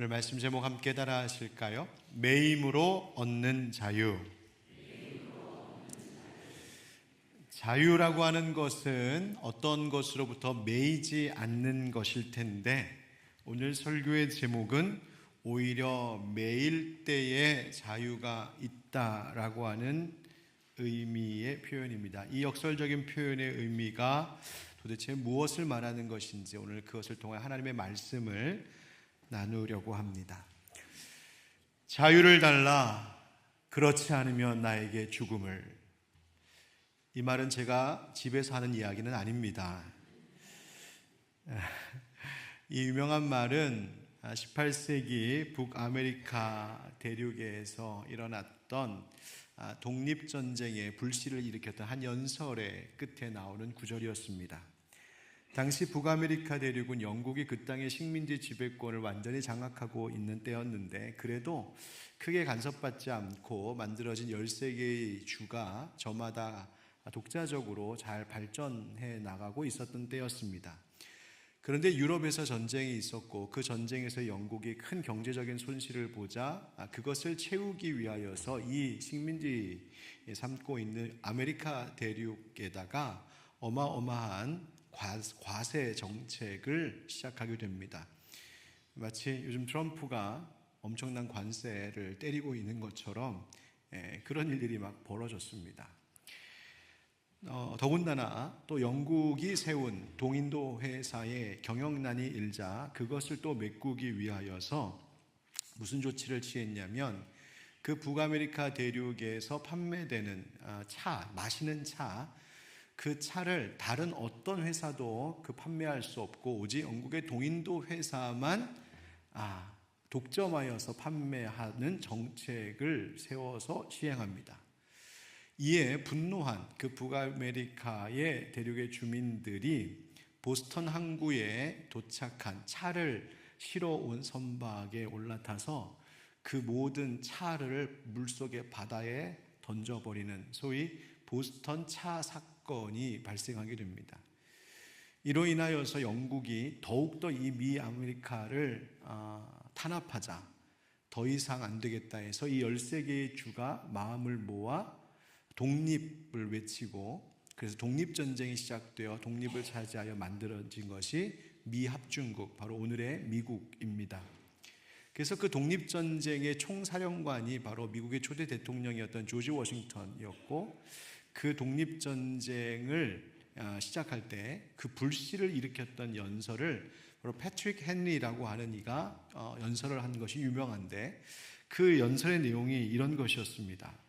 오늘 말씀 제목 함께 따라 하실까요? 매임으로 얻는 자유. 자유라고 하는 것은 어떤 것으로부터 매이지 않는 것일 텐데, 오늘 설교의 제목은 오히려 매일 때에 자유가 있다라고 하는 의미의 표현입니다. 이 역설적인 표현의 의미가 도대체 무엇을 말하는 것인지 오늘 그것을 통해 하나님의 말씀을 나누려고 합니다. 자유를 달라, 그렇지 않으면 나에게 죽음을. 이 말은 제가 집에서 하는 이야기는 아닙니다. 이 유명한 말은 18세기 북아메리카 대륙에서 일어났던 독립전쟁의 불씨를 일으켰던 한 연설의 끝에 나오는 구절이었습니다. 당시 북아메리카 대륙은 영국이 그 땅의 식민지 지배권을 완전히 장악하고 있는 때였는데, 그래도 크게 간섭받지 않고 만들어진 13개의 주가 저마다 독자적으로 잘 발전해 나가고 있었던 때였습니다. 그런데 유럽에서 전쟁이 있었고, 그 전쟁에서 영국이 큰 경제적인 손실을 보자 그것을 채우기 위하여서 이 식민지 삼고 있는 아메리카 대륙에다가 어마어마한 과세 정책을 시작하게 됩니다. 마치 요즘 트럼프가 엄청난 관세를 때리고 있는 것처럼 그런 일들이 막 벌어졌습니다. 더군다나 또 영국이 세운 동인도 회사의 경영난이 일자 그것을 또 메꾸기 위하여서 무슨 조치를 취했냐면, 그 북아메리카 대륙에서 판매되는 마시는 차, 그 차를 다른 어떤 회사도 판매할 수 없고 오직 영국의 동인도 회사만 독점하여서 판매하는 정책을 세워서 시행합니다. 이에 분노한 그 북아메리카의 대륙의 주민들이 보스턴 항구에 도착한 차를 실어 온 선박에 올라타서 그 모든 차를 물속의 바다에 던져버리는 소위 보스턴 차 사건이 발생하게 됩니다. 이로 인하여서 영국이 더욱더 이 미아메리카를 탄압하자 더 이상 안 되겠다 해서 이 13개의 주가 마음을 모아 독립을 외치고, 그래서 독립전쟁이 시작되어 독립을 차지하여 만들어진 것이 미합중국, 바로 오늘의 미국입니다. 그래서 그 독립전쟁의 총사령관이 바로 미국의 초대 대통령이었던 조지 워싱턴이었고, 그 독립전쟁을 시작할 때 그 불씨를 일으켰던 연설을 바로 패트릭 헨리라고 하는 이가 연설을 한 것이 유명한데, 그 연설의 내용이 이런 것이었습니다.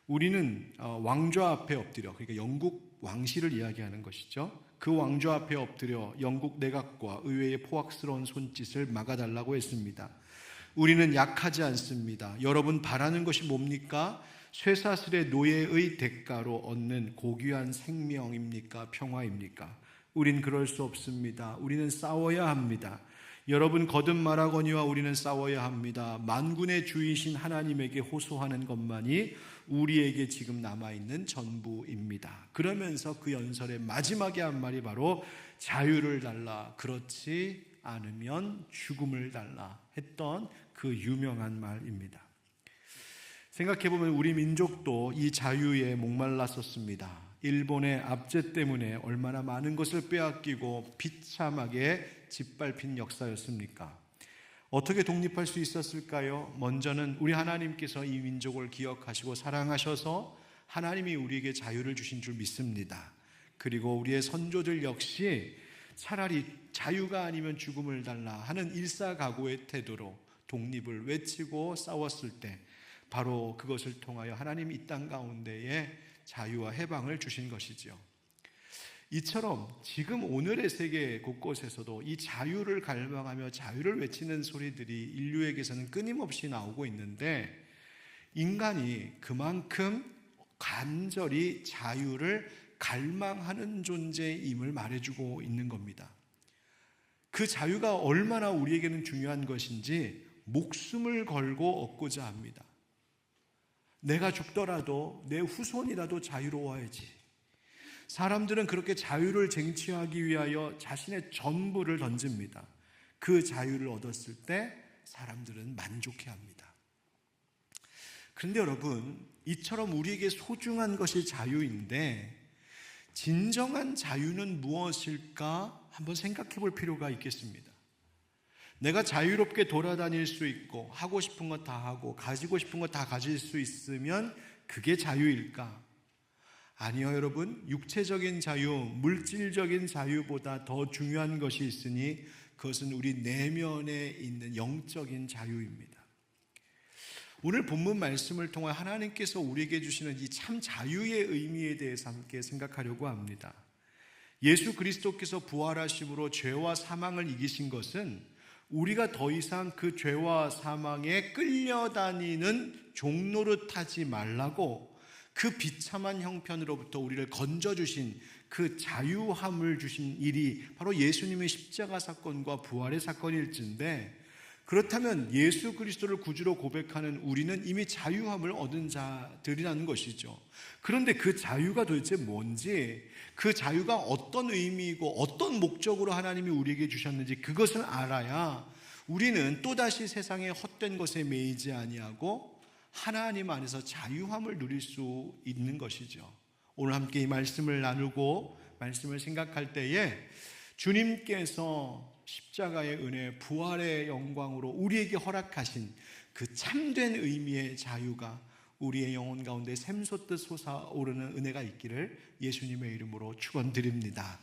우리는 왕좌 앞에 엎드려, 그러니까 영국 왕실을 이야기하는 것이죠. 그 왕좌 앞에 엎드려 영국 내각과 의회의 포악스러운 손짓을 막아달라고 했습니다. 우리는 약하지 않습니다. 여러분 바라는 것이 뭡니까? 쇠사슬의 노예의 대가로 얻는 고귀한 생명입니까? 평화입니까? 우린 그럴 수 없습니다. 우리는 싸워야 합니다. 여러분 거듭 말하거니와 우리는 싸워야 합니다. 만군의 주이신 하나님에게 호소하는 것만이 우리에게 지금 남아있는 전부입니다. 그러면서 그 연설의 마지막에 한 말이 바로 자유를 달라, 그렇지 않으면 죽음을 달라 했던 그 유명한 말입니다. 생각해보면 우리 민족도 이 자유에 목말랐었습니다. 일본의 압제 때문에 얼마나 많은 것을 빼앗기고 비참하게 짓밟힌 역사였습니까? 어떻게 독립할 수 있었을까요? 먼저는 우리 하나님께서 이 민족을 기억하시고 사랑하셔서 하나님이 우리에게 자유를 주신 줄 믿습니다. 그리고 우리의 선조들 역시 차라리 자유가 아니면 죽음을 달라 하는 일사각오의 태도로 독립을 외치고 싸웠을 때 바로 그것을 통하여 하나님이 이 땅 가운데에 자유와 해방을 주신 것이죠. 이처럼 지금 오늘의 세계 곳곳에서도 이 자유를 갈망하며 자유를 외치는 소리들이 인류에게서는 끊임없이 나오고 있는데, 인간이 그만큼 간절히 자유를 갈망하는 존재임을 말해주고 있는 겁니다. 그 자유가 얼마나 우리에게는 중요한 것인지 목숨을 걸고 얻고자 합니다. 내가 죽더라도 내 후손이라도 자유로워야지. 사람들은 그렇게 자유를 쟁취하기 위하여 자신의 전부를 던집니다. 그 자유를 얻었을 때 사람들은 만족해합니다. 그런데 여러분, 이처럼 우리에게 소중한 것이 자유인데 진정한 자유는 무엇일까 한번 생각해 볼 필요가 있겠습니다. 내가 자유롭게 돌아다닐 수 있고 하고 싶은 것 다 하고 가지고 싶은 것 다 가질 수 있으면 그게 자유일까? 아니요, 여러분. 육체적인 자유, 물질적인 자유보다 더 중요한 것이 있으니 그것은 우리 내면에 있는 영적인 자유입니다. 오늘 본문 말씀을 통해 하나님께서 우리에게 주시는 이 참 자유의 의미에 대해서 함께 생각하려고 합니다. 예수 그리스도께서 부활하심으로 죄와 사망을 이기신 것은 우리가 더 이상 그 죄와 사망에 끌려다니는 종노릇하지 말라고 그 비참한 형편으로부터 우리를 건져주신 그 자유함을 주신 일이 바로 예수님의 십자가 사건과 부활의 사건일진데, 그렇다면 예수 그리스도를 구주로 고백하는 우리는 이미 자유함을 얻은 자들이라는 것이죠. 그런데 그 자유가 도대체 뭔지, 그 자유가 어떤 의미이고 어떤 목적으로 하나님이 우리에게 주셨는지 그것을 알아야 우리는 또다시 세상의 헛된 것에 매이지 아니하고 하나님 안에서 자유함을 누릴 수 있는 것이죠. 오늘 함께 이 말씀을 나누고 말씀을 생각할 때에 주님께서 십자가의 은혜, 부활의 영광으로 우리에게 허락하신 그 참된 의미의 자유가 우리의 영혼 가운데 샘솟듯 솟아오르는 은혜가 있기를 예수님의 이름으로 축원드립니다.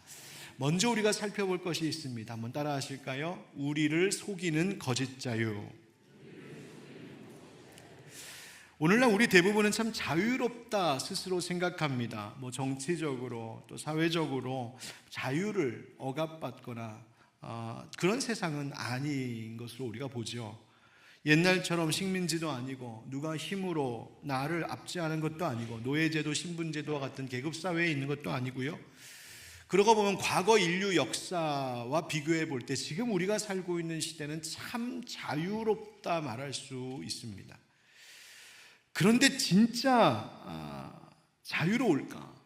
먼저 우리가 살펴볼 것이 있습니다. 한번 따라 하실까요? 우리를 속이는 거짓 자유. 오늘날 우리 대부분은 참 자유롭다 스스로 생각합니다. 정치적으로 또 사회적으로 자유를 억압받거나 그런 세상은 아닌 것으로 우리가 보죠. 옛날처럼 식민지도 아니고 누가 힘으로 나를 압제하는 것도 아니고 노예제도, 신분제도와 같은 계급사회에 있는 것도 아니고요. 그러고 보면 과거 인류 역사와 비교해 볼 때 지금 우리가 살고 있는 시대는 참 자유롭다 말할 수 있습니다. 그런데 진짜 자유로울까?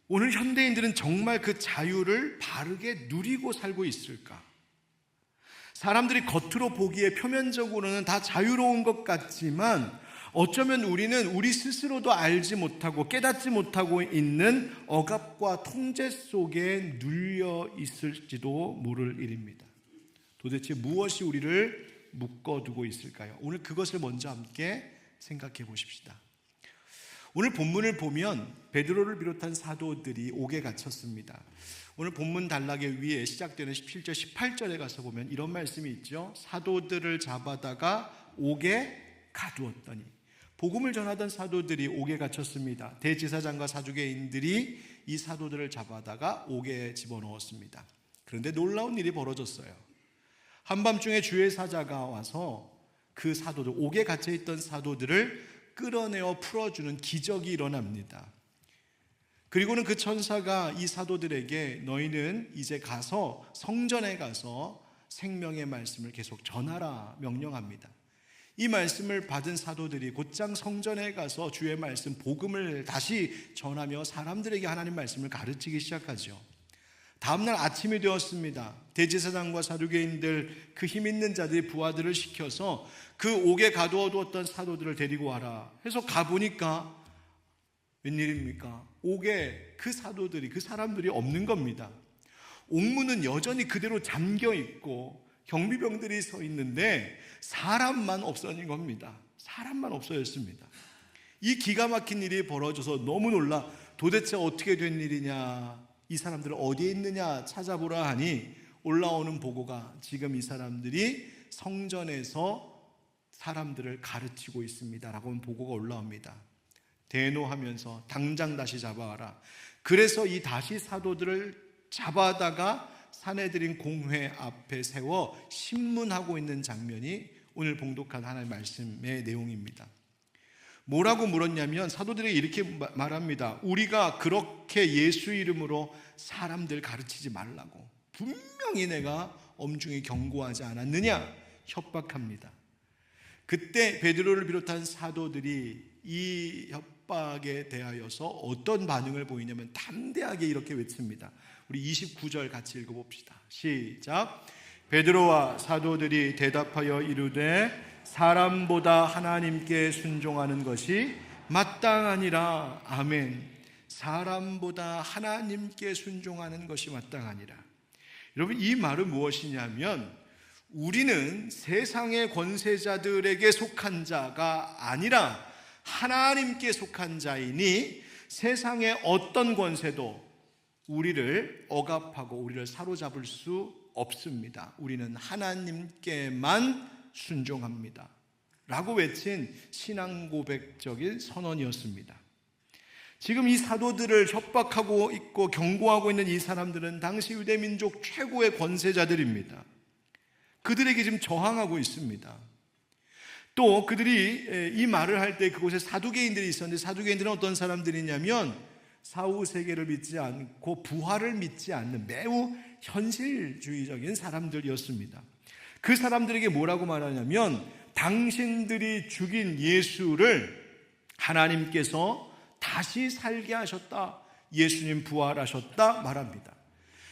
오늘 현대인들은 정말 그 자유를 바르게 누리고 살고 있을까? 사람들이 겉으로 보기에 표면적으로는 다 자유로운 것 같지만 어쩌면 우리는 우리 스스로도 알지 못하고 깨닫지 못하고 있는 억압과 통제 속에 눌려 있을지도 모를 일입니다. 도대체 무엇이 우리를 묶어두고 있을까요? 오늘 그것을 먼저 함께 생각해 보십시다. 오늘 본문을 보면 베드로를 비롯한 사도들이 옥에 갇혔습니다. 오늘 본문 단락의 위에 시작되는 17절, 18절에 가서 보면 이런 말씀이 있죠. 사도들을 잡아다가 옥에 가두었더니. 복음을 전하던 사도들이 옥에 갇혔습니다. 대제사장과 사두개인들이 이 사도들을 잡아다가 옥에 집어넣었습니다. 그런데 놀라운 일이 벌어졌어요. 한밤중에 주의 사자가 와서 그 사도들, 옥에 갇혀있던 사도들을 끌어내어 풀어주는 기적이 일어납니다. 그리고는 그 천사가 이 사도들에게 너희는 이제 가서 성전에 가서 생명의 말씀을 계속 전하라 명령합니다. 이 말씀을 받은 사도들이 곧장 성전에 가서 주의 말씀, 복음을 다시 전하며 사람들에게 하나님 말씀을 가르치기 시작하죠. 다음날 아침이 되었습니다. 대제사장과 사두개인들, 그 힘 있는 자들이 부하들을 시켜서 그 옥에 가두어두었던 사도들을 데리고 와라 해서 가보니까 웬일입니까? 옥에 그 사도들이, 그 사람들이 없는 겁니다. 옥문은 여전히 그대로 잠겨 있고 경비병들이 서 있는데 사람만 없어진 겁니다. 사람만 없어졌습니다. 이 기가 막힌 일이 벌어져서 너무 놀라 도대체 어떻게 된 일이냐, 이 사람들은 어디에 있느냐 찾아보라 하니 올라오는 보고가 지금 이 사람들이 성전에서 사람들을 가르치고 있습니다 라고 하는 보고가 올라옵니다. 대노하면서 당장 다시 잡아와라. 그래서 이 다시 사도들을 잡아다가 사내들인 공회 앞에 세워 신문하고 있는 장면이 오늘 봉독한 하나님의 말씀의 내용입니다. 뭐라고 물었냐면 사도들이 이렇게 말합니다. 우리가 그렇게 예수 이름으로 사람들 가르치지 말라고 분명히 내가 엄중히 경고하지 않았느냐 협박합니다. 그때 베드로를 비롯한 사도들이 이 협박에 대하여서 어떤 반응을 보이냐면 담대하게 이렇게 외칩니다. 우리 29절 같이 읽어봅시다. 시작. 베드로와 사도들이 대답하여 이르되 사람보다 하나님께 순종하는 것이 마땅하니라. 아멘. 사람보다 하나님께 순종하는 것이 마땅하니라. 여러분, 이 말은 무엇이냐면 우리는 세상의 권세자들에게 속한 자가 아니라 하나님께 속한 자이니 세상의 어떤 권세도 우리를 억압하고 우리를 사로잡을 수 없습니다. 우리는 하나님께만 순종합니다 라고 외친 신앙 고백적인 선언이었습니다. 지금 이 사도들을 협박하고 있고 경고하고 있는 이 사람들은 당시 유대민족 최고의 권세자들입니다. 그들에게 지금 저항하고 있습니다. 또 그들이 이 말을 할 때 그곳에 사두개인들이 있었는데, 사두개인들은 어떤 사람들이냐면 사후세계를 믿지 않고 부활을 믿지 않는 매우 현실주의적인 사람들이었습니다. 그 사람들에게 뭐라고 말하냐면 당신들이 죽인 예수를 하나님께서 다시 살게 하셨다, 예수님 부활하셨다 말합니다.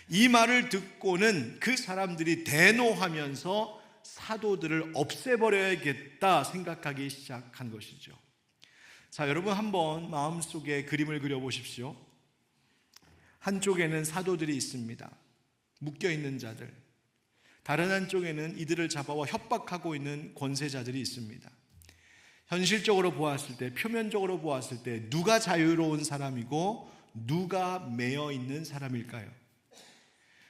이 말을 듣고는 그 사람들이 대노하면서 사도들을 없애버려야겠다 생각하기 시작한 것이죠. 자, 여러분 한번 마음속에 그림을 그려보십시오. 한쪽에는 사도들이 있습니다. 묶여있는 자들. 다른 한쪽에는 이들을 잡아와 협박하고 있는 권세자들이 있습니다. 현실적으로 보았을 때, 표면적으로 보았을 때 누가 자유로운 사람이고 누가 매여 있는 사람일까요?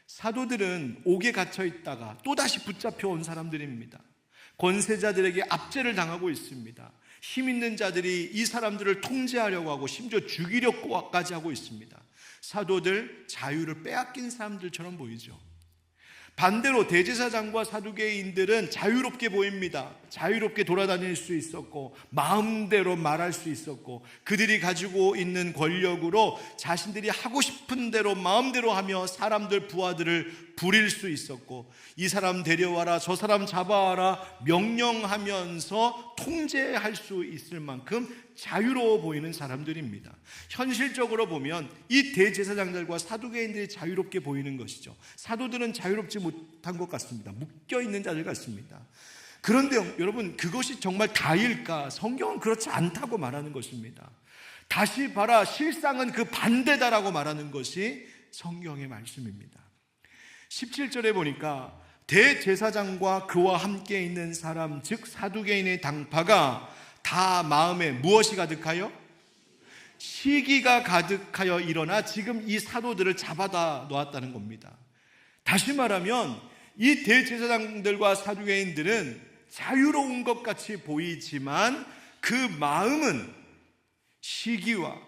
사도들은 옥에 갇혀 있다가 또다시 붙잡혀온 사람들입니다. 권세자들에게 압제를 당하고 있습니다. 힘 있는 자들이 이 사람들을 통제하려고 하고 심지어 죽이려고까지 하고 있습니다. 사도들 자유를 빼앗긴 사람들처럼 보이죠. 반대로 대제사장과 사두개인들은 자유롭게 보입니다. 자유롭게 돌아다닐 수 있었고 마음대로 말할 수 있었고 그들이 가지고 있는 권력으로 자신들이 하고 싶은 대로 마음대로 하며 사람들 부하들을 부릴 수 있었고 이 사람 데려와라 저 사람 잡아와라 명령하면서 통제할 수 있을 만큼 자유로워 보이는 사람들입니다. 현실적으로 보면 이 대제사장들과 사두개인들이 자유롭게 보이는 것이죠. 사도들은 자유롭지 못한 것 같습니다. 묶여있는 자들 같습니다. 그런데 여러분, 그것이 정말 다일까? 성경은 그렇지 않다고 말하는 것입니다. 다시 봐라, 실상은 그 반대다라고 말하는 것이 성경의 말씀입니다. 17절에 보니까 대제사장과 그와 함께 있는 사람, 즉 사두개인의 당파가 다 마음에 무엇이 가득하여? 시기가 가득하여 일어나 지금 이 사도들을 잡아다 놓았다는 겁니다. 다시 말하면 이 대제사장들과 사두개인들은 자유로운 것 같이 보이지만 그 마음은 시기와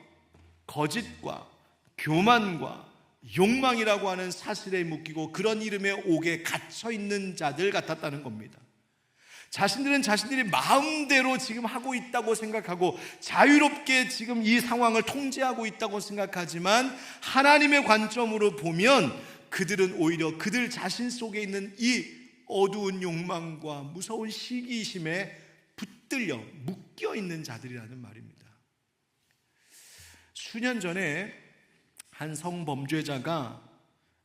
거짓과 교만과 욕망이라고 하는 사슬에 묶이고 그런 이름의 옥에 갇혀 있는 자들 같았다는 겁니다. 자신들은 자신들이 마음대로 지금 하고 있다고 생각하고 자유롭게 지금 이 상황을 통제하고 있다고 생각하지만 하나님의 관점으로 보면 그들은 오히려 그들 자신 속에 있는 이 어두운 욕망과 무서운 시기심에 붙들려 묶여 있는 자들이라는 말입니다. 수년 전에 한 성범죄자가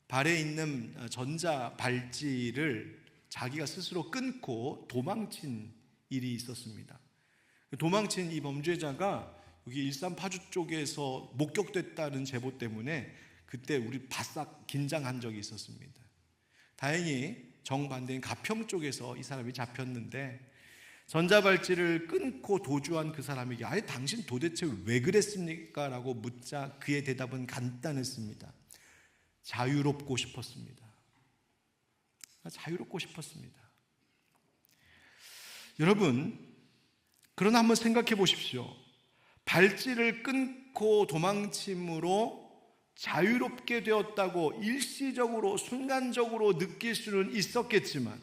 발에 있는 전자 발찌를 자기가 스스로 끊고 도망친 일이 있었습니다. 도망친 이 범죄자가 여기 일산 파주 쪽에서 목격됐다는 제보 때문에 그때 우리 바싹 긴장한 적이 있었습니다. 다행히 정반대인 가평 쪽에서 이 사람이 잡혔는데 전자발찌를 끊고 도주한 그 사람에게 아니 당신 도대체 왜 그랬습니까? 라고 묻자 그의 대답은 간단했습니다. 자유롭고 싶었습니다. 자유롭고 싶었습니다. 여러분, 그러나 한번 생각해 보십시오. 발찌를 끊고 도망침으로 자유롭게 되었다고 일시적으로 순간적으로 느낄 수는 있었겠지만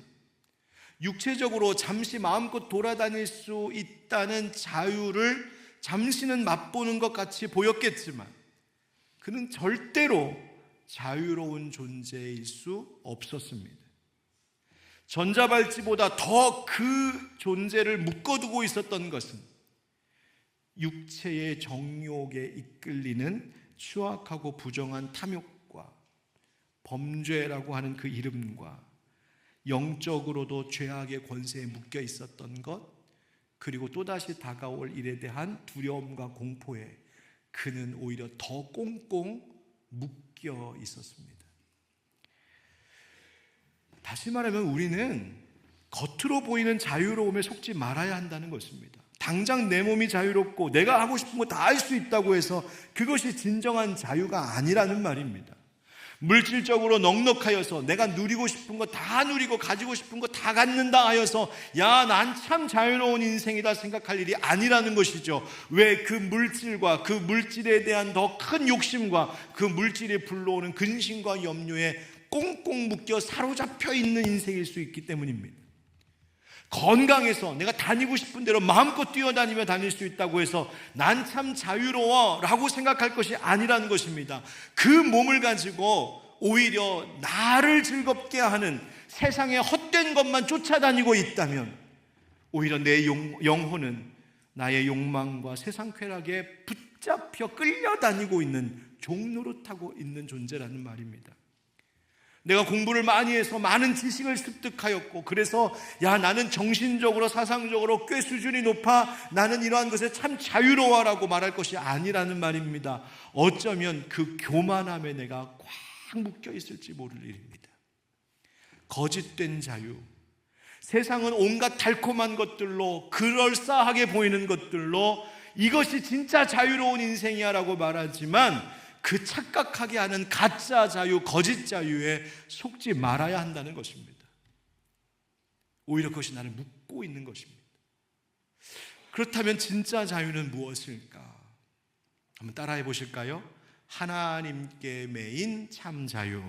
육체적으로 잠시 마음껏 돌아다닐 수 있다는 자유를 잠시는 맛보는 것 같이 보였겠지만 그는 절대로 자유로운 존재일 수 없었습니다. 전자발찌보다 더 그 존재를 묶어두고 있었던 것은 육체의 정욕에 이끌리는 추악하고 부정한 탐욕과 범죄라고 하는 그 이름과 영적으로도 죄악의 권세에 묶여 있었던 것, 그리고 또다시 다가올 일에 대한 두려움과 공포에 그는 오히려 더 꽁꽁 묶여 있었습니다. 다시 말하면 우리는 겉으로 보이는 자유로움에 속지 말아야 한다는 것입니다. 당장 내 몸이 자유롭고 내가 하고 싶은 거 다 할 수 있다고 해서 그것이 진정한 자유가 아니라는 말입니다. 물질적으로 넉넉하여서 내가 누리고 싶은 거 다 누리고 가지고 싶은 거 다 갖는다 하여서 야, 난 참 자유로운 인생이다 생각할 일이 아니라는 것이죠. 왜 그 물질과 그 물질에 대한 더 큰 욕심과 그 물질이 불러오는 근심과 염려에 꽁꽁 묶여 사로잡혀 있는 인생일 수 있기 때문입니다. 건강해서 내가 다니고 싶은 대로 마음껏 뛰어다니며 다닐 수 있다고 해서 난 참 자유로워 라고 생각할 것이 아니라는 것입니다. 그 몸을 가지고 오히려 나를 즐겁게 하는 세상의 헛된 것만 쫓아다니고 있다면 오히려 내 영혼은 나의 욕망과 세상 쾌락에 붙잡혀 끌려다니고 있는 종노릇하고 있는 존재라는 말입니다. 내가 공부를 많이 해서 많은 지식을 습득하였고 그래서 야, 나는 정신적으로 사상적으로 꽤 수준이 높아 나는 이러한 것에 참 자유로워라고 말할 것이 아니라는 말입니다. 어쩌면 그 교만함에 내가 꽉 묶여 있을지 모를 일입니다. 거짓된 자유, 세상은 온갖 달콤한 것들로 그럴싸하게 보이는 것들로 이것이 진짜 자유로운 인생이야 라고 말하지만 그 착각하게 하는 가짜 자유, 거짓 자유에 속지 말아야 한다는 것입니다. 오히려 그것이 나를 묶고 있는 것입니다. 그렇다면 진짜 자유는 무엇일까? 한번 따라해 보실까요? 하나님께 매인 참 자유.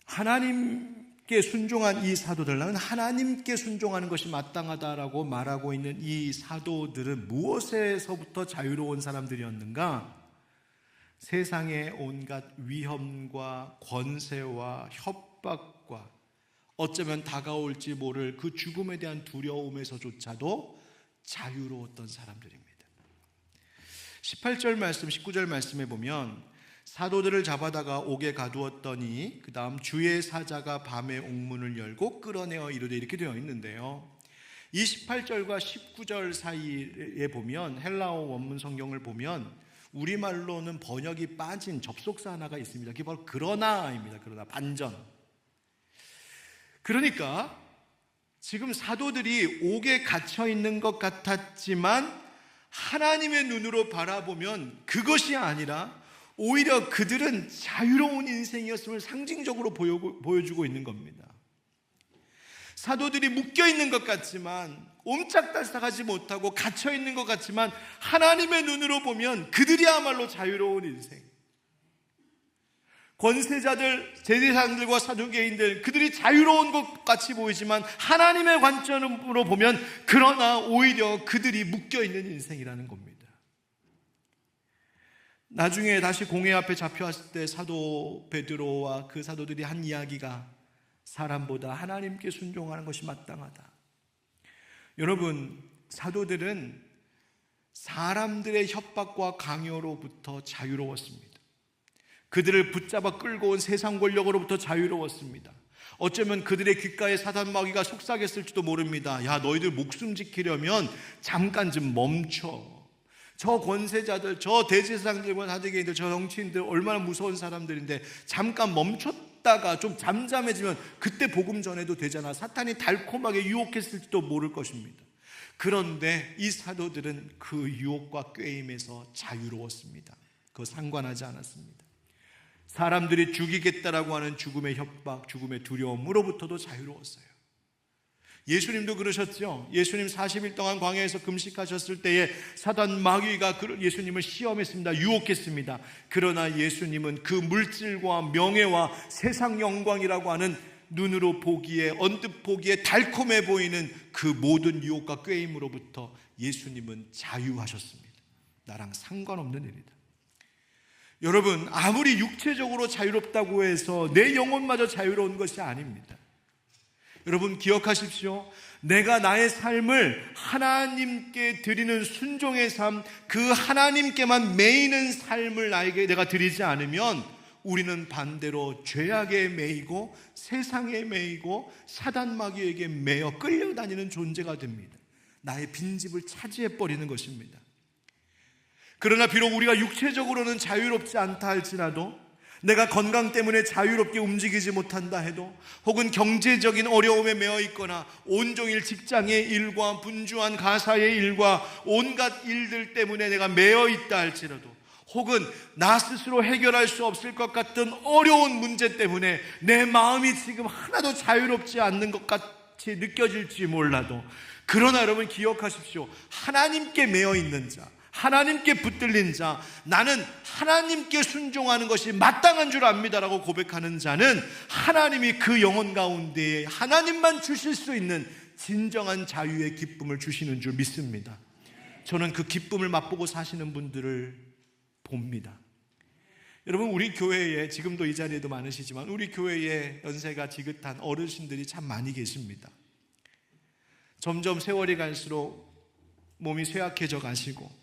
하나님께 순종한 이 사도들, 나는 하나님께 순종하는 것이 마땅하다라고 말하고 있는 이 사도들은 무엇에서부터 자유로운 사람들이었는가? 세상의 온갖 위험과 권세와 협박과 어쩌면 다가올지 모를 그 죽음에 대한 두려움에서조차도 자유로웠던 사람들입니다. 18절 말씀, 19절 말씀에 보면 사도들을 잡아다가 옥에 가두었더니 그 다음 주의 사자가 밤에 옥문을 열고 끌어내어 이르되 이렇게 되어 있는데요, 이 18절과 19절 사이에 보면 헬라어 원문 성경을 보면 우리말로는 번역이 빠진 접속사 하나가 있습니다. 그게 바로 그러나입니다. 그러나, 반전. 그러니까 지금 사도들이 옥에 갇혀 있는 것 같았지만 하나님의 눈으로 바라보면 그것이 아니라 오히려 그들은 자유로운 인생이었음을 상징적으로 보여주고 있는 겁니다. 사도들이 묶여있는 것 같지만, 옴짝달싹하지 못하고 갇혀있는 것 같지만 하나님의 눈으로 보면 그들이야말로 자유로운 인생. 권세자들, 제사장들과 사두개인들, 그들이 자유로운 것 같이 보이지만 하나님의 관점으로 보면 그러나 오히려 그들이 묶여있는 인생이라는 겁니다. 나중에 다시 공회 앞에 잡혀왔을 때 사도 베드로와 그 사도들이 한 이야기가 사람보다 하나님께 순종하는 것이 마땅하다. 여러분, 사도들은 사람들의 협박과 강요로부터 자유로웠습니다. 그들을 붙잡아 끌고 온 세상 권력으로부터 자유로웠습니다. 어쩌면 그들의 귓가에 사단 마귀가 속삭였을지도 모릅니다. 야, 너희들 목숨 지키려면 잠깐 좀 멈춰. 저 권세자들, 저 대제사장들과 사두개인들, 저 정치인들 얼마나 무서운 사람들인데 잠깐 멈췄다가 좀 잠잠해지면 그때 복음 전해도 되잖아. 사탄이 달콤하게 유혹했을지도 모를 것입니다. 그런데 이 사도들은 그 유혹과 꾀임에서 자유로웠습니다. 그거 상관하지 않았습니다. 사람들이 죽이겠다라고 하는 죽음의 협박, 죽음의 두려움으로부터도 자유로웠어요. 예수님도 그러셨죠. 예수님 40일 동안 광야에서 금식하셨을 때에 사단 마귀가 예수님을 시험했습니다. 유혹했습니다. 그러나 예수님은 그 물질과 명예와 세상 영광이라고 하는 눈으로 보기에, 언뜻 보기에 달콤해 보이는 그 모든 유혹과 꾀임으로부터 예수님은 자유하셨습니다. 나랑 상관없는 일이다. 여러분, 아무리 육체적으로 자유롭다고 해서 내 영혼마저 자유로운 것이 아닙니다. 여러분, 기억하십시오. 내가 나의 삶을 하나님께 드리는 순종의 삶, 그 하나님께만 매이는 삶을 내가 드리지 않으면 우리는 반대로 죄악에 매이고 세상에 매이고 사단 마귀에게 매여 끌려다니는 존재가 됩니다. 나의 빈집을 차지해버리는 것입니다. 그러나 비록 우리가 육체적으로는 자유롭지 않다 할지라도, 내가 건강 때문에 자유롭게 움직이지 못한다 해도, 혹은 경제적인 어려움에 매여 있거나 온종일 직장의 일과 분주한 가사의 일과 온갖 일들 때문에 내가 매여 있다 할지라도, 혹은 나 스스로 해결할 수 없을 것 같은 어려운 문제 때문에 내 마음이 지금 하나도 자유롭지 않는 것 같이 느껴질지 몰라도, 그러나 여러분 기억하십시오. 하나님께 매여 있는 자, 하나님께 붙들린 자, 나는 하나님께 순종하는 것이 마땅한 줄 압니다라고 고백하는 자는 하나님이 그 영혼 가운데에 하나님만 주실 수 있는 진정한 자유의 기쁨을 주시는 줄 믿습니다. 저는 그 기쁨을 맛보고 사시는 분들을 봅니다. 여러분, 우리 교회에, 지금도 이 자리에도 많으시지만 우리 교회에 연세가 지긋한 어르신들이 참 많이 계십니다. 점점 세월이 갈수록 몸이 쇠약해져 가시고,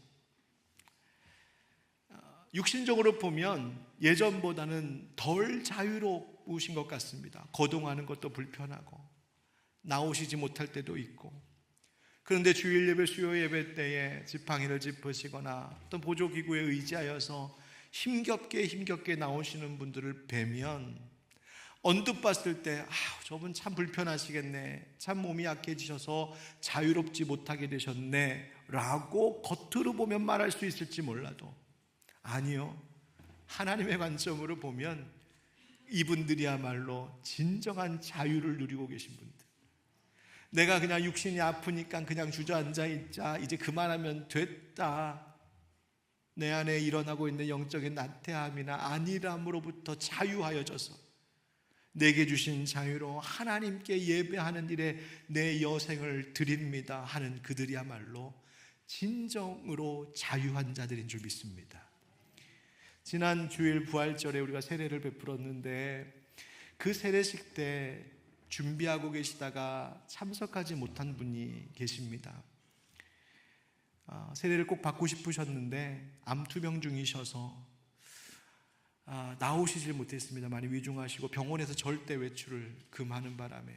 육신적으로 보면 예전보다는 덜 자유로우신 것 같습니다. 거동하는 것도 불편하고 나오시지 못할 때도 있고, 그런데 주일 예배, 수요 예배 때에 지팡이를 짚으시거나 어떤 보조기구에 의지하여서 힘겹게 나오시는 분들을 뵈면 언뜻 봤을 때 저분 참 불편하시겠네, 참 몸이 약해지셔서 자유롭지 못하게 되셨네 라고 겉으로 보면 말할 수 있을지 몰라도, 아니요, 하나님의 관점으로 보면 이분들이야말로 진정한 자유를 누리고 계신 분들. 내가 그냥 육신이 아프니까 그냥 주저앉아 있자, 이제 그만하면 됐다, 내 안에 일어나고 있는 영적인 나태함이나 안일함으로부터 자유하여져서 내게 주신 자유로 하나님께 예배하는 일에 내 여생을 드립니다 하는 그들이야말로 진정으로 자유한 자들인 줄 믿습니다. 지난 주일 부활절에 우리가 세례를 베풀었는데, 그 세례식 때 준비하고 계시다가 참석하지 못한 분이 계십니다. 세례를 꼭 받고 싶으셨는데 암투병 중이셔서 나오시질 못했습니다. 많이 위중하시고 병원에서 절대 외출을 금하는 바람에.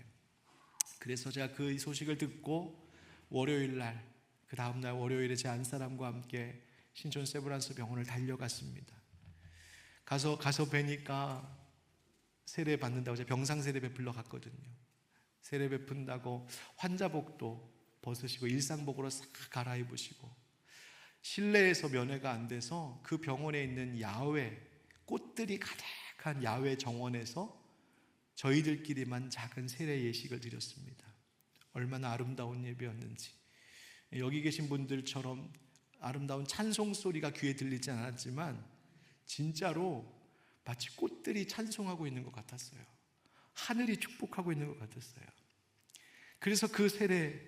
그래서 제가 그 소식을 듣고 월요일 날, 그 다음날 월요일에 제 안사람과 함께 신촌 세브란스 병원을 달려갔습니다. 가서 뵈니까 세례 받는다고, 제가 병상 세례 베풀러 갔거든요. 세례 베푼다고 환자복도 벗으시고 일상복으로 싹 갈아입으시고, 실내에서 면회가 안 돼서 그 병원에 있는 야외, 꽃들이 가득한 야외 정원에서 저희들끼리만 작은 세례 예식을 드렸습니다. 얼마나 아름다운 예배였는지. 여기 계신 분들처럼 아름다운 찬송 소리가 귀에 들리지 않았지만 진짜로 마치 꽃들이 찬송하고 있는 것 같았어요. 하늘이 축복하고 있는 것 같았어요. 그래서 그 세례,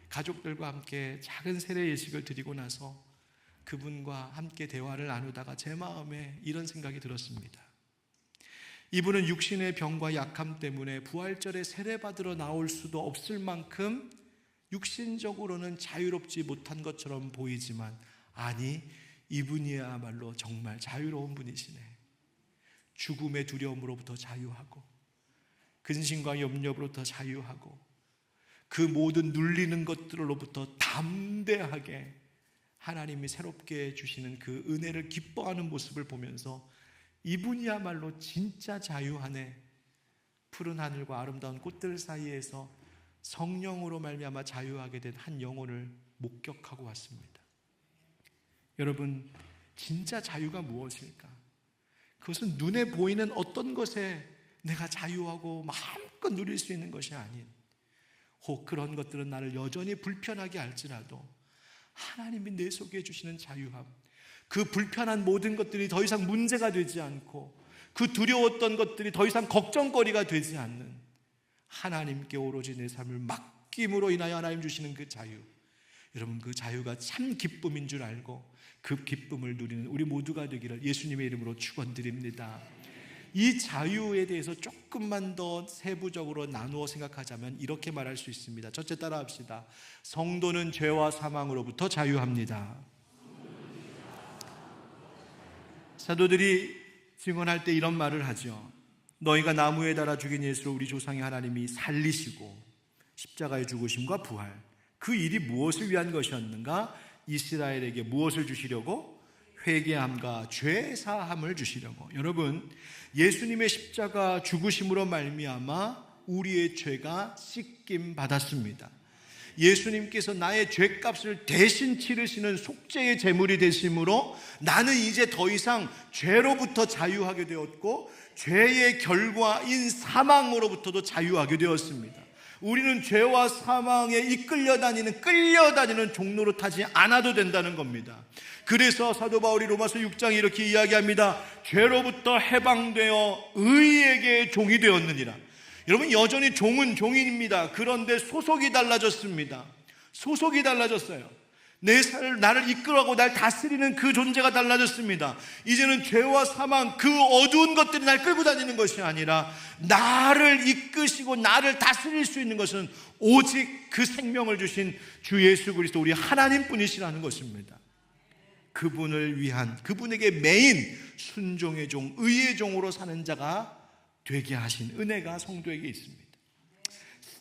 가족들과 함께 작은 세례 예식을 드리고 나서 그분과 함께 대화를 나누다가 제 마음에 이런 생각이 들었습니다. 이분은 육신의 병과 약함 때문에 부활절에 세례받으러 나올 수도 없을 만큼 육신적으로는 자유롭지 못한 것처럼 보이지만, 아니, 이분이야말로 정말 자유로운 분이시네. 죽음의 두려움으로부터 자유하고 근심과 염려로부터 자유하고 그 모든 눌리는 것들로부터 담대하게 하나님이 새롭게 주시는 그 은혜를 기뻐하는 모습을 보면서 이분이야말로 진짜 자유하네. 푸른 하늘과 아름다운 꽃들 사이에서 성령으로 말미암아 자유하게 된 한 영혼을 목격하고 왔습니다. 여러분, 진짜 자유가 무엇일까? 그것은 눈에 보이는 어떤 것에 내가 자유하고 마음껏 누릴 수 있는 것이 아닌, 혹 그런 것들은 나를 여전히 불편하게 할지라도 하나님이 내 속에 주시는 자유함, 그 불편한 모든 것들이 더 이상 문제가 되지 않고 그 두려웠던 것들이 더 이상 걱정거리가 되지 않는, 하나님께 오로지 내 삶을 맡김으로 인하여 하나님 주시는 그 자유, 여러분, 그 자유가 참 기쁨인 줄 알고 그 기쁨을 누리는 우리 모두가 되기를 예수님의 이름으로 축원드립니다. 이 자유에 대해서 조금만 더 세부적으로 나누어 생각하자면 이렇게 말할 수 있습니다. 첫째, 따라 합시다. 성도는 죄와 사망으로부터 자유합니다. 사도들이 증언할 때 이런 말을 하죠. 너희가 나무에 달아 죽인 예수를 우리 조상의 하나님이 살리시고 십자가의 죽으심과 부활, 그 일이 무엇을 위한 것이었는가? 이스라엘에게 무엇을 주시려고? 회개함과 죄 사함을 주시려고. 여러분, 예수님의 십자가 죽으심으로 말미암아 우리의 죄가 씻김 받았습니다. 예수님께서 나의 죄값을 대신 치르시는 속죄의 제물이 되심으로 나는 이제 더 이상 죄로부터 자유하게 되었고 죄의 결과인 사망으로부터도 자유하게 되었습니다. 우리는 죄와 사망에 끌려다니는 종로로 타지 않아도 된다는 겁니다. 그래서 사도 바울이 로마서 6장에 이렇게 이야기합니다. 죄로부터 해방되어 의에게 종이 되었느니라. 여러분, 여전히 종은 종입니다. 그런데 소속이 달라졌습니다. 소속이 달라졌어요. 나를 이끌어가고 날 다스리는 그 존재가 달라졌습니다. 이제는 죄와 사망, 그 어두운 것들이 날 끌고 다니는 것이 아니라 나를 이끄시고 나를 다스릴 수 있는 것은 오직 그 생명을 주신 주 예수 그리스도 우리 하나님뿐이시라는 것입니다. 그분을 위한, 그분에게 매인 순종의 종, 의의 종으로 사는 자가 되게 하신 은혜가 성도에게 있습니다.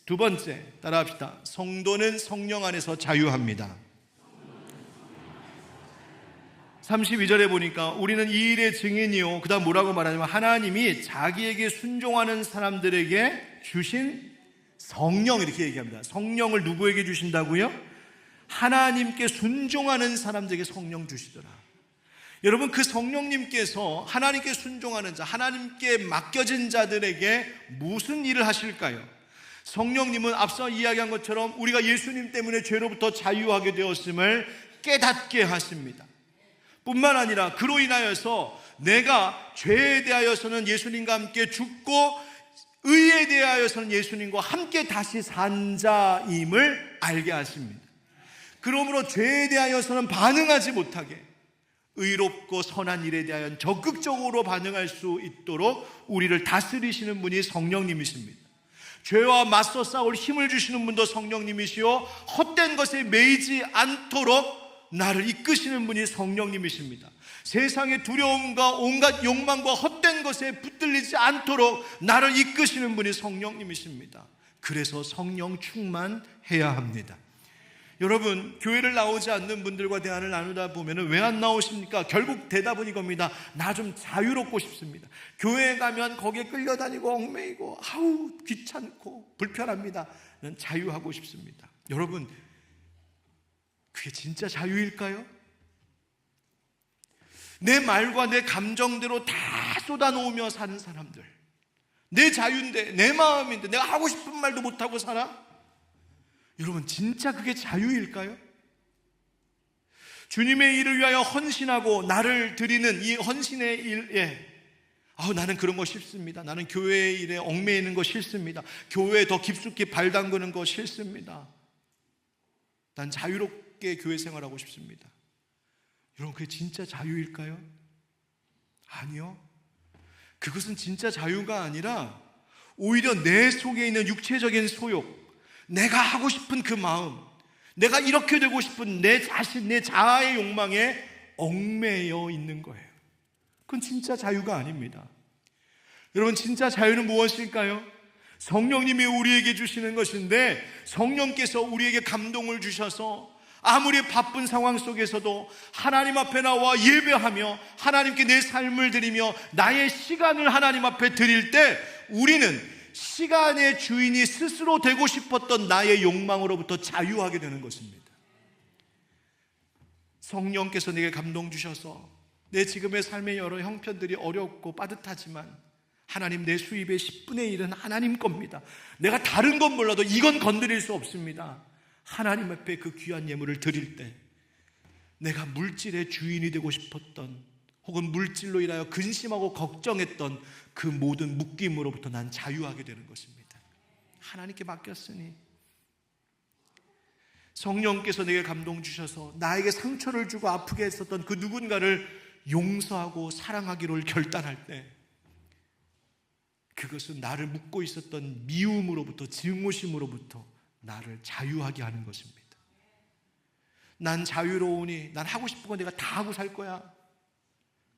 두 번째, 따라합시다. 성도는 성령 안에서 자유합니다. 32절에 보니까 우리는 이 일의 증인이요, 그 다음 뭐라고 말하냐면 하나님이 자기에게 순종하는 사람들에게 주신 성령, 이렇게 얘기합니다. 성령을 누구에게 주신다고요? 하나님께 순종하는 사람들에게 성령 주시더라. 여러분, 그 성령님께서 하나님께 순종하는 자, 하나님께 맡겨진 자들에게 무슨 일을 하실까요? 성령님은 앞서 이야기한 것처럼 우리가 예수님 때문에 죄로부터 자유하게 되었음을 깨닫게 하십니다. 뿐만 아니라 그로 인하여서 내가 죄에 대하여서는 예수님과 함께 죽고 의에 대하여서는 예수님과 함께 다시 산 자임을 알게 하십니다. 그러므로 죄에 대하여서는 반응하지 못하게 의롭고 선한 일에 대하여 적극적으로 반응할 수 있도록 우리를 다스리시는 분이 성령님이십니다. 죄와 맞서 싸울 힘을 주시는 분도 성령님이시요, 헛된 것에 매이지 않도록 나를 이끄시는 분이 성령님이십니다. 세상의 두려움과 온갖 욕망과 헛된 것에 붙들리지 않도록 나를 이끄시는 분이 성령님이십니다. 그래서 성령 충만해야 합니다. 여러분, 교회를 나오지 않는 분들과 대화를 나누다 보면 왜 안 나오십니까? 결국 대답은 이겁니다. 나 좀 자유롭고 싶습니다. 교회에 가면 거기에 끌려다니고 얽매이고 아우 귀찮고 불편합니다. 난 자유하고 싶습니다. 여러분, 그게 진짜 자유일까요? 내 말과 내 감정대로 다 쏟아놓으며 사는 사람들, 내 자유인데, 내 마음인데 내가 하고 싶은 말도 못하고 살아? 여러분, 진짜 그게 자유일까요? 주님의 일을 위하여 헌신하고 나를 드리는 이 헌신의 일에 나는 그런 거 싫습니다. 나는 교회의 일에 얽매이는 거 싫습니다. 교회에 더 깊숙이 발 담그는 거 싫습니다. 난 자유롭게 교회 생활하고 싶습니다. 여러분, 그게 진짜 자유일까요? 아니요. 그것은 진짜 자유가 아니라 오히려 내 속에 있는 육체적인 소욕, 내가 하고 싶은 그 마음, 내가 이렇게 되고 싶은 내 자신, 내 자아의 욕망에 얽매여 있는 거예요. 그건 진짜 자유가 아닙니다. 여러분, 진짜 자유는 무엇일까요? 성령님이 우리에게 주시는 것인데, 성령께서 우리에게 감동을 주셔서 아무리 바쁜 상황 속에서도 하나님 앞에 나와 예배하며 하나님께 내 삶을 드리며 나의 시간을 하나님 앞에 드릴 때 우리는 시간의 주인이 스스로 되고 싶었던 나의 욕망으로부터 자유하게 되는 것입니다. 성령께서 내게 감동 주셔서 내 지금의 삶의 여러 형편들이 어렵고 빠듯하지만 하나님, 내 수입의 10분의 1은 하나님 겁니다. 내가 다른 건 몰라도 이건 건드릴 수 없습니다. 하나님 앞에 그 귀한 예물을 드릴 때 내가 물질의 주인이 되고 싶었던, 혹은 물질로 인하여 근심하고 걱정했던 그 모든 묶임으로부터 난 자유하게 되는 것입니다. 하나님께 맡겼으니. 성령께서 내게 감동 주셔서 나에게 상처를 주고 아프게 했었던 그 누군가를 용서하고 사랑하기를 결단할 때 그것은 나를 묶고 있었던 미움으로부터, 증오심으로부터 나를 자유하게 하는 것입니다. 난 자유로우니 난 하고 싶은 건 내가 다 하고 살 거야.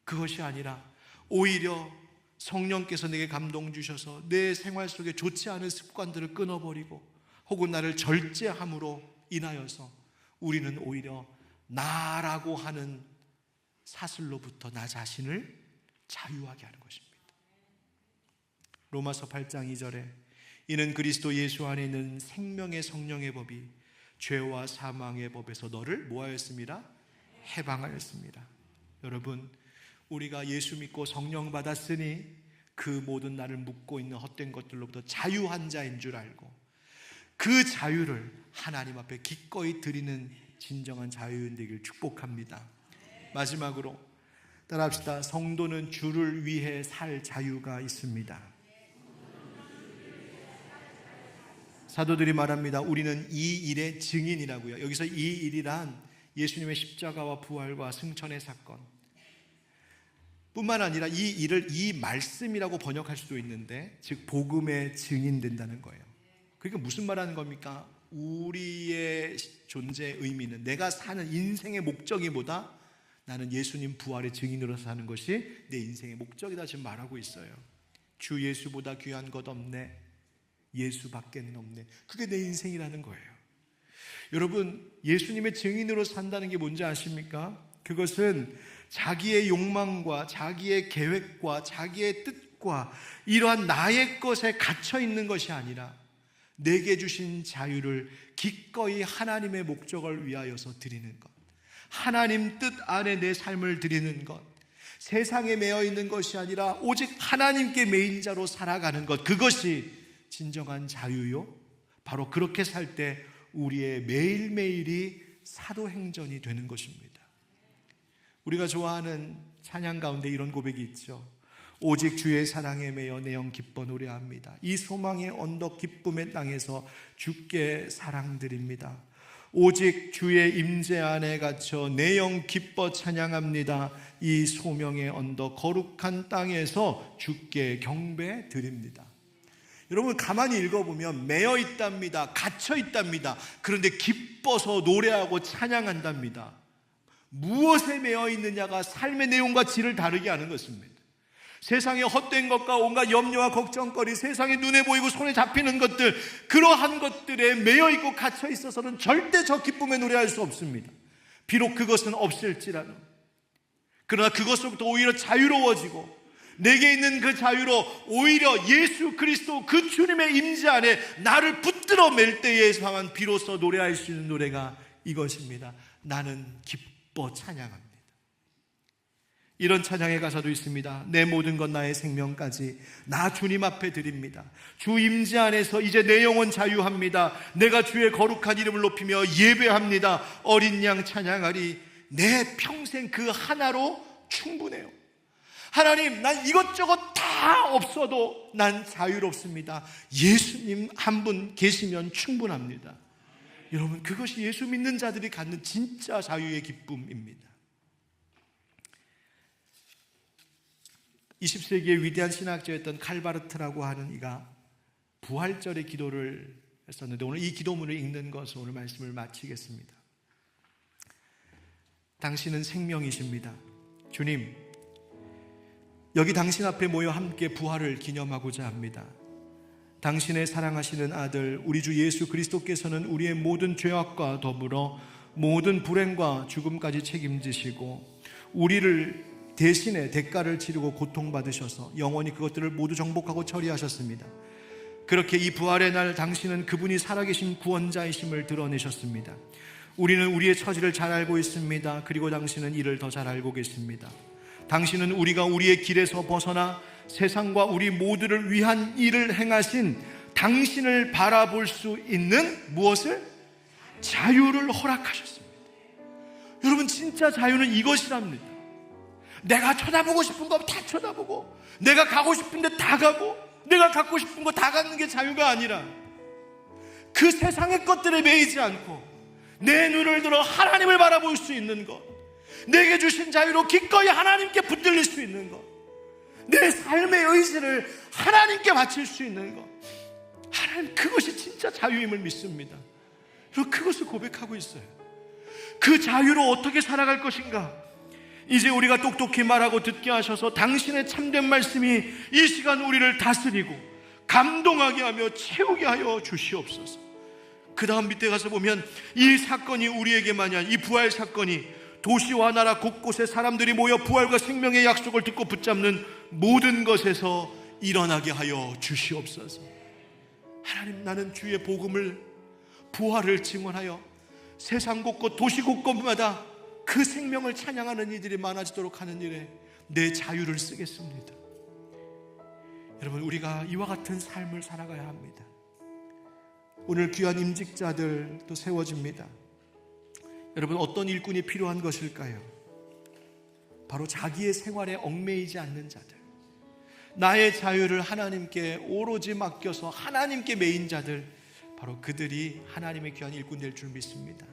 그것이 아니라 오히려 성령께서 내게 감동 주셔서 내 생활 속에 좋지 않은 습관들을 끊어버리고 혹은 나를 절제함으로 인하여서 우리는 오히려 나라고 하는 사슬로부터 나 자신을 자유하게 하는 것입니다. 로마서 8장 2절에 이는 그리스도 예수 안에 있는 생명의 성령의 법이 죄와 사망의 법에서 너를 뭐하였습니다? 해방하였습니다. 여러분, 우리가 예수 믿고 성령 받았으니 그 모든 나를 묶고 있는 헛된 것들로부터 자유한 자인 줄 알고 그 자유를 하나님 앞에 기꺼이 드리는 진정한 자유인 되길 축복합니다. 마지막으로 따라합시다. 성도는 주를 위해 살 자유가 있습니다. 사도들이 말합니다. 우리는 이 일의 증인이라고요. 여기서 이 일이란 예수님의 십자가와 부활과 승천의 사건 뿐만 아니라 이 일을 이 말씀이라고 번역할 수도 있는데, 즉 복음의 증인된다는 거예요. 그러니까 무슨 말하는 겁니까? 우리의 존재의 의미는, 내가 사는 인생의 목적이보다 나는 예수님 부활의 증인으로 사는 것이 내 인생의 목적이다 지금 말하고 있어요. 주 예수보다 귀한 것 없네, 예수밖에는 없네. 그게 내 인생이라는 거예요. 여러분, 예수님의 증인으로 산다는 게 뭔지 아십니까? 그것은 자기의 욕망과 자기의 계획과 자기의 뜻과 이러한 나의 것에 갇혀 있는 것이 아니라 내게 주신 자유를 기꺼이 하나님의 목적을 위하여서 드리는 것, 하나님 뜻 안에 내 삶을 드리는 것, 세상에 매여 있는 것이 아니라 오직 하나님께 매인 자로 살아가는 것, 그것이 진정한 자유요. 바로 그렇게 살 때 우리의 매일매일이 사도행전이 되는 것입니다. 우리가 좋아하는 찬양 가운데 이런 고백이 있죠. 오직 주의 사랑에 매여 내 영 기뻐 노래합니다. 이 소망의 언덕 기쁨의 땅에서 주께 사랑드립니다. 오직 주의 임재 안에 갇혀 내 영 기뻐 찬양합니다. 이 소명의 언덕 거룩한 땅에서 주께 경배 드립니다. 여러분, 가만히 읽어보면 매여 있답니다. 갇혀 있답니다. 그런데 기뻐서 노래하고 찬양한답니다. 무엇에 매여 있느냐가 삶의 내용과 질을 다르게 하는 것입니다. 세상의 헛된 것과 온갖 염려와 걱정거리, 세상에 눈에 보이고 손에 잡히는 것들, 그러한 것들에 매여 있고 갇혀 있어서는 절대 저 기쁨에 노래할 수 없습니다. 비록 그것은 없을지라도. 그러나 그것으로부터 오히려 자유로워지고 내게 있는 그 자유로 오히려 예수 그리스도 그 주님의 임재 안에 나를 붙들어 맬 때에서만 비로소 노래할 수 있는 노래가 이것입니다. 나는 기뻐 찬양합니다. 이런 찬양의 가사도 있습니다. 내 모든 것 나의 생명까지 나 주님 앞에 드립니다. 주 임재 안에서 이제 내 영혼 자유합니다. 내가 주의 거룩한 이름을 높이며 예배합니다. 어린 양 찬양하리. 내 평생 그 하나로 충분해요. 하나님, 난 이것저것 다 없어도 난 자유롭습니다. 예수님 한 분 계시면 충분합니다. 여러분, 그것이 예수 믿는 자들이 갖는 진짜 자유의 기쁨입니다. 20세기의 위대한 신학자였던 칼바르트라고 하는 이가 부활절의 기도를 했었는데, 오늘 이 기도문을 읽는 것으로 오늘 말씀을 마치겠습니다. 당신은 생명이십니다. 주님, 여기 당신 앞에 모여 함께 부활을 기념하고자 합니다. 당신의 사랑하시는 아들 우리 주 예수 그리스도께서는 우리의 모든 죄악과 더불어 모든 불행과 죽음까지 책임지시고 우리를 대신에 대가를 치르고 고통받으셔서 영원히 그것들을 모두 정복하고 처리하셨습니다. 그렇게 이 부활의 날 당신은 그분이 살아계신 구원자이심을 드러내셨습니다. 우리는 우리의 처지를 잘 알고 있습니다. 그리고 당신은 이를 더 잘 알고 계십니다. 당신은 우리가 우리의 길에서 벗어나 세상과 우리 모두를 위한 일을 행하신 당신을 바라볼 수 있는 무엇을? 자유를 허락하셨습니다. 여러분, 진짜 자유는 이것이랍니다. 내가 쳐다보고 싶은 거 다 쳐다보고, 내가 가고 싶은 데 다 가고, 내가 갖고 싶은 거 다 갖는 게 자유가 아니라 그 세상의 것들에 매이지 않고 내 눈을 들어 하나님을 바라볼 수 있는 것, 내게 주신 자유로 기꺼이 하나님께 붙들릴 수 있는 것, 내 삶의 의지를 하나님께 바칠 수 있는 것, 하나님, 그것이 진짜 자유임을 믿습니다. 그리고 그것을 고백하고 있어요. 그 자유로 어떻게 살아갈 것인가? 이제 우리가 똑똑히 말하고 듣게 하셔서 당신의 참된 말씀이 이 시간 우리를 다스리고 감동하게 하며 채우게 하여 주시옵소서. 그 다음 밑에 가서 보면 이 사건이 우리에게만이 아니라 이 부활 사건이 도시와 나라 곳곳에 사람들이 모여 부활과 생명의 약속을 듣고 붙잡는 모든 것에서 일어나게 하여 주시옵소서. 하나님, 나는 주의 복음을, 부활을 증언하여 세상 곳곳 도시 곳곳마다 그 생명을 찬양하는 이들이 많아지도록 하는 일에 내 자유를 쓰겠습니다. 여러분, 우리가 이와 같은 삶을 살아가야 합니다. 오늘 귀한 임직자들도 세워집니다. 여러분, 어떤 일꾼이 필요한 것일까요? 바로 자기의 생활에 얽매이지 않는 자들, 나의 자유를 하나님께 오로지 맡겨서 하나님께 매인 자들, 바로 그들이 하나님의 귀한 일꾼 될 줄 믿습니다.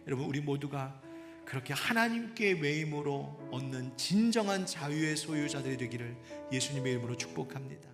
여러분, 우리 모두가 그렇게 하나님께 매임으로 얻는 진정한 자유의 소유자들이 되기를 예수님의 이름으로 축복합니다.